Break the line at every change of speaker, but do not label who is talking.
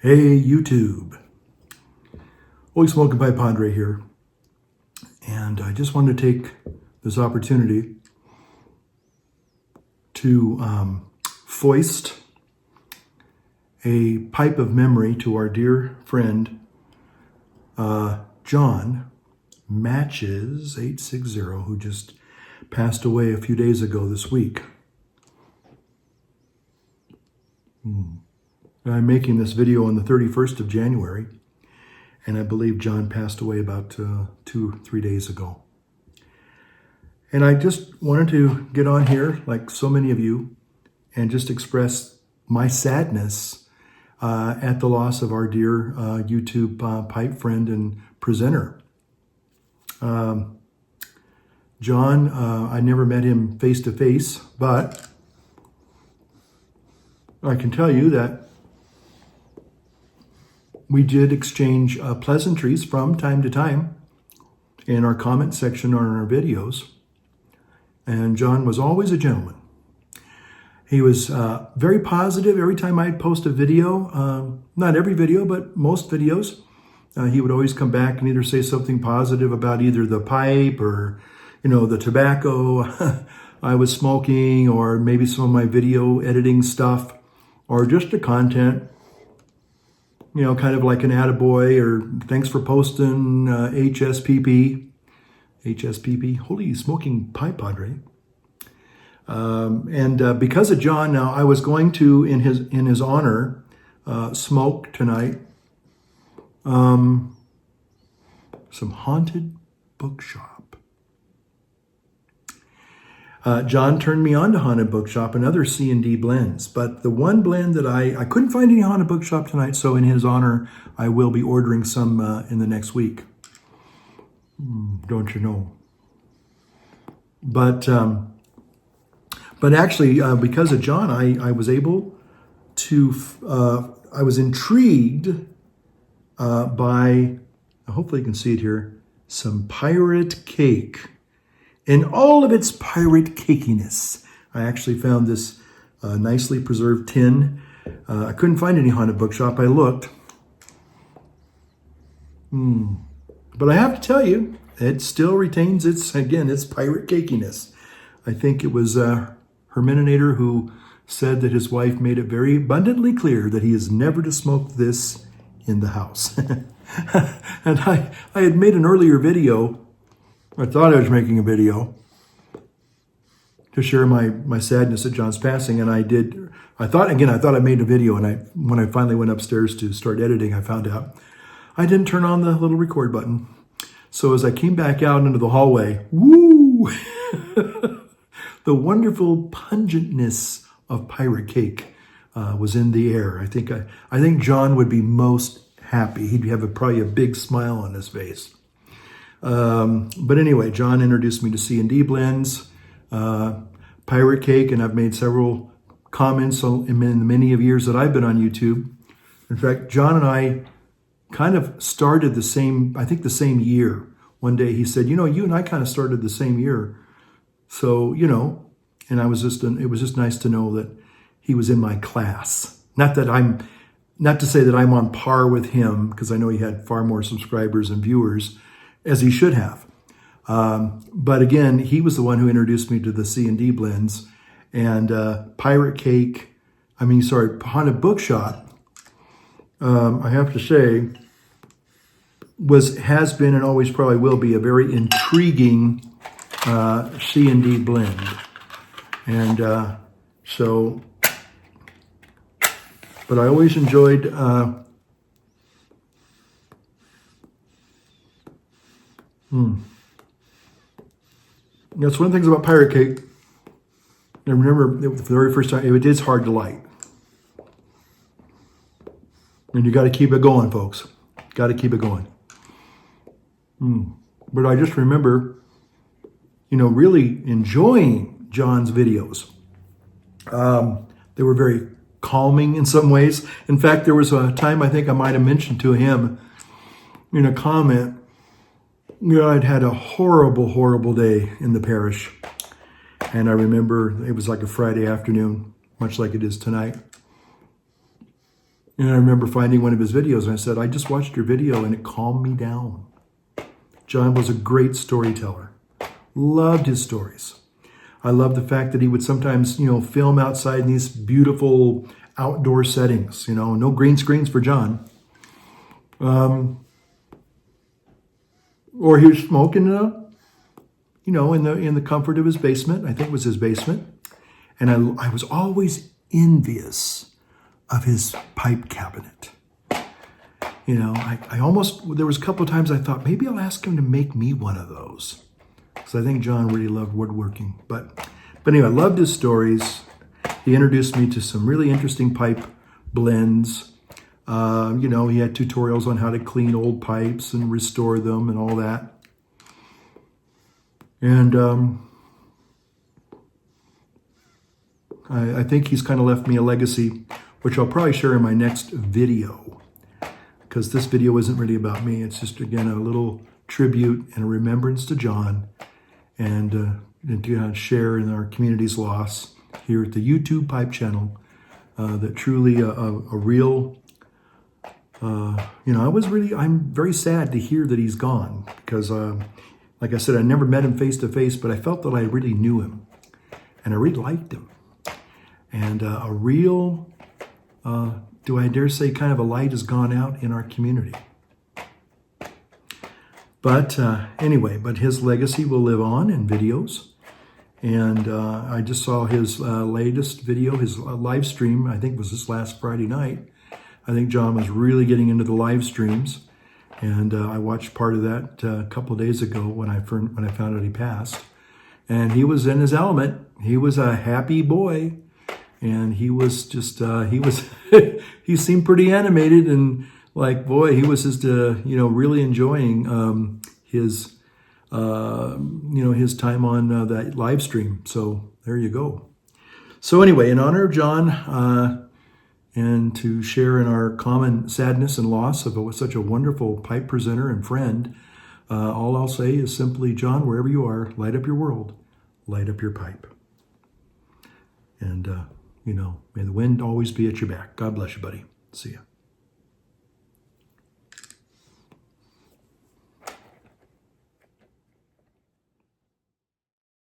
Hey YouTube, Always Smoking by Padre here, and I just wanted to take this opportunity to foist a pipe of memory to our dear friend John Matches 860, who just passed away a few days ago this week. I'm making this video on the 31st of January, and I believe John passed away about 2-3 days ago. And I just wanted to get on here, like so many of you, and just express my sadness at the loss of our dear YouTube pipe friend and presenter. John, I never met him face to face, but I can tell you that we did exchange pleasantries from time to time in our comment section or in our videos. And John was always a gentleman. He was very positive every time I'd post a video. Not every video, but most videos. He would always come back and either say something positive about either the pipe or, the tobacco I was smoking, or maybe some of my video editing stuff, or just the content. Kind of like an attaboy, or thanks for posting HSPP. Holy smoking pipe, Padre. And because of John, now I was going to, in his honor, smoke tonight some haunted bookshop. John turned me on to Haunted Bookshop and other C&D blends, but the one blend that I couldn't find any Haunted Bookshop tonight, so in his honor, I will be ordering some in the next week. Don't you know? But actually, because of John, I was able to, I was intrigued by, hopefully you can see it here, some pirate cake. In all of its pirate cakiness, I actually found this nicely preserved tin. I couldn't find any Haunted Bookshop. I looked. But I have to tell you, it still retains its pirate cakiness. I think it was Herminator who said that his wife made it very abundantly clear that he is never to smoke this in the house. And I had made an earlier video. I thought I was making a video to share my sadness at John's passing, and I did. I thought I made a video, and when I finally went upstairs to start editing, I found out I didn't turn on the little record button. So as I came back out into the hallway, woo! The wonderful pungentness of pirate cake was in the air. I think John would be most happy. He'd have probably a big smile on his face. But anyway, John introduced me to C&D blends, pirate cake, and I've made several comments in the many of years that I've been on YouTube. In fact, John and I kind of started the same year. One day he said, you and I kind of started the same year. So, and it was just nice to know that he was in my class. Not to say that I'm on par with him, because I know he had far more subscribers and viewers, as he should have. But again, he was the one who introduced me to the C&D blends, and Haunted Bookshop, I have to say, has been and always probably will be a very intriguing C&D blend. And but I always enjoyed That's one of the things about pirate cake. I remember the very first time, it is hard to light. And you got to keep it going, folks. Got to keep it going. But I just remember, really enjoying John's videos. They were very calming in some ways. In fact, there was a time I think I might have mentioned to him in a comment, I'd had a horrible, horrible day in the parish. And I remember it was like a Friday afternoon, much like it is tonight. And I remember finding one of his videos and I said, I just watched your video and it calmed me down. John was a great storyteller. Loved his stories. I love the fact that he would sometimes, film outside in these beautiful outdoor settings, no green screens for John. Or he was smoking, in the comfort of his basement. I think it was his basement. And I was always envious of his pipe cabinet. There was a couple of times I thought maybe I'll ask him to make me one of those. Because I think John really loved woodworking. But anyway, I loved his stories. He introduced me to some really interesting pipe blends. He had tutorials on how to clean old pipes and restore them and all that. And I think he's kind of left me a legacy, which I'll probably share in my next video. Because this video isn't really about me. It's just, again, a little tribute and a remembrance to John. And to share in our community's loss here at the YouTube Pipe channel. That truly a real... I'm very sad to hear that he's gone because, like I said, I never met him face to face, but I felt that I really knew him and I really liked him. And a real, do I dare say, kind of a light has gone out in our community. But but his legacy will live on in videos. And I just saw his latest video, his live stream, I think was this last Friday night. I think John was really getting into the live streams, and I watched part of that a couple of days ago when I found out he passed. And he was in his element. He was a happy boy, and he was just he seemed pretty animated and like boy, he was just really enjoying his his time on that live stream. So there you go. So anyway, in honor of John. And to share in our common sadness and loss of such a wonderful pipe presenter and friend, all I'll say is simply, John, wherever you are, light up your world, light up your pipe. And, may the wind always be at your back. God bless you, buddy. See ya.